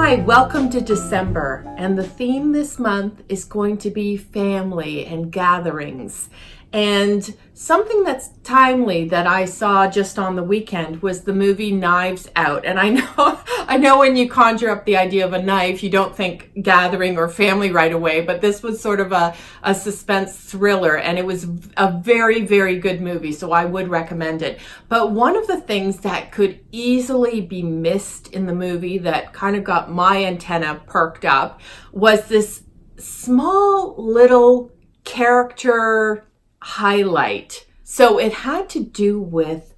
Hi, welcome to December, and the theme this month is going to be family and gatherings. And something that's timely that I saw just on the weekend was the movie Knives Out. And I know when you conjure up the idea of a knife, you don't think gathering or family right away, but this was sort of a suspense thriller, and it was a very, very good movie, so I would recommend it. But one of the things that could easily be missed in the movie that kind of got my antenna perked up was this small little character highlight. So it had to do with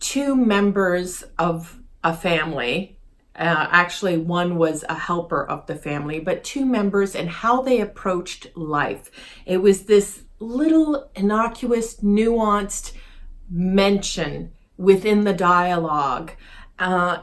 two members of a family. Actually, one was a helper of the family, but two members and how they approached life. It was this little innocuous, nuanced mention within the dialogue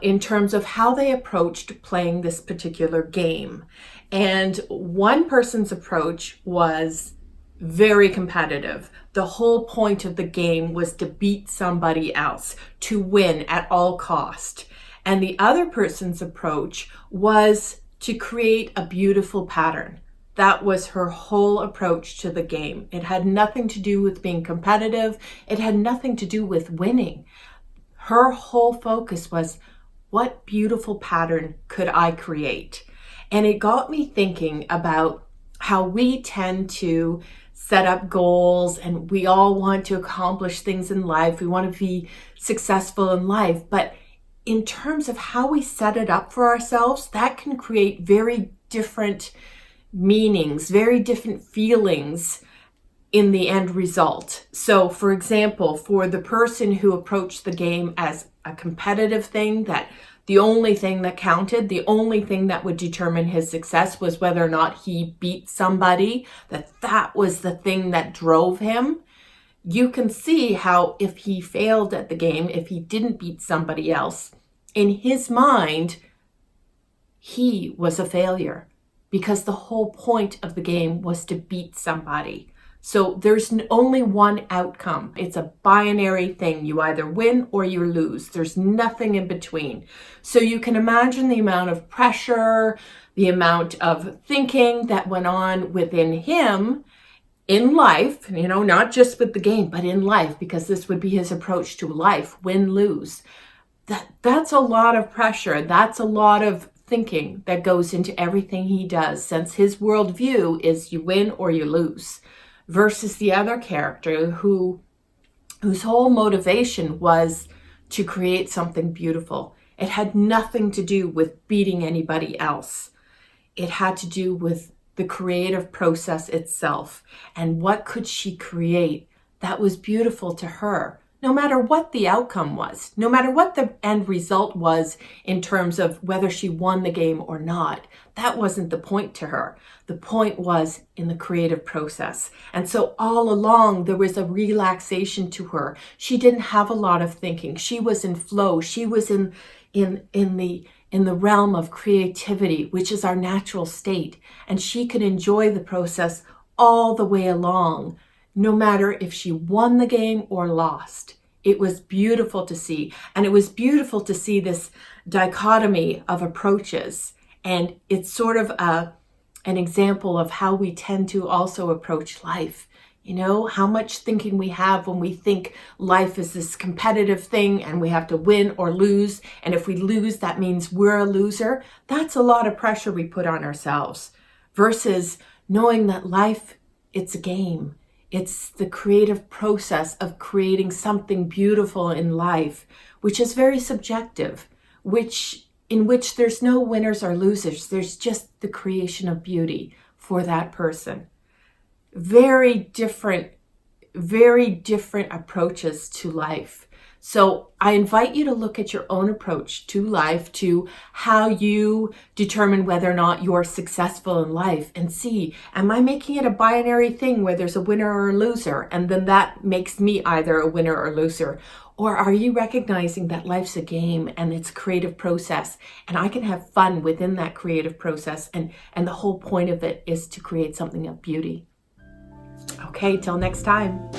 in terms of how they approached playing this particular game. And one person's approach was very competitive. The whole point of the game was to beat somebody else, to win at all cost. And the other person's approach was to create a beautiful pattern. That was her whole approach to the game. It had nothing to do with being competitive. It had nothing to do with winning. Her whole focus was, what beautiful pattern could I create? And it got me thinking about how we tend to set up goals, and we all want to accomplish things in life. We want to be successful in life. But in terms of how we set it up for ourselves, that can create very different meanings, very different feelings in the end result. So for example, for the person who approached the game as a competitive thing, that the only thing that counted, the only thing that would determine his success was whether or not he beat somebody, that was the thing that drove him. You can see how if he failed at the game, if he didn't beat somebody else, in his mind, he was a failure because the whole point of the game was to beat somebody. So there's only one outcome. It's a binary thing. You either win or you lose. There's nothing in between. So you can imagine the amount of pressure, the amount of thinking that went on within him in life, not just with the game, but in life, because this would be his approach to life, win, lose. That's a lot of pressure. That's a lot of thinking that goes into everything he does, since his worldview is you win or you lose. Versus the other character whose whole motivation was to create something beautiful. It had nothing to do with beating anybody else. It had to do with the creative process itself. And what could she create that was beautiful to her? No matter what the outcome was, no matter what the end result was in terms of whether she won the game or not, that wasn't the point to her. The point was in the creative process. And so all along, there was a relaxation to her. She didn't have a lot of thinking. She was in flow. She was in the realm of creativity, which is our natural state. And she could enjoy the process all the way along, no matter if she won the game or lost. It was beautiful to see. And it was beautiful to see this dichotomy of approaches. And it's sort of an example of how we tend to also approach life. How much thinking we have when we think life is this competitive thing and we have to win or lose. And if we lose, that means we're a loser. That's a lot of pressure we put on ourselves versus knowing that life, it's a game. It's the creative process of creating something beautiful in life, which is very subjective, in which there's no winners or losers. There's just the creation of beauty for that person. Very different approaches to life. So I invite you to look at your own approach to life, to how you determine whether or not you're successful in life, and see, am I making it a binary thing where there's a winner or a loser, and then that makes me either a winner or loser? Or are you recognizing that life's a game and it's a creative process, and I can have fun within that creative process, and the whole point of it is to create something of beauty? Okay, till next time.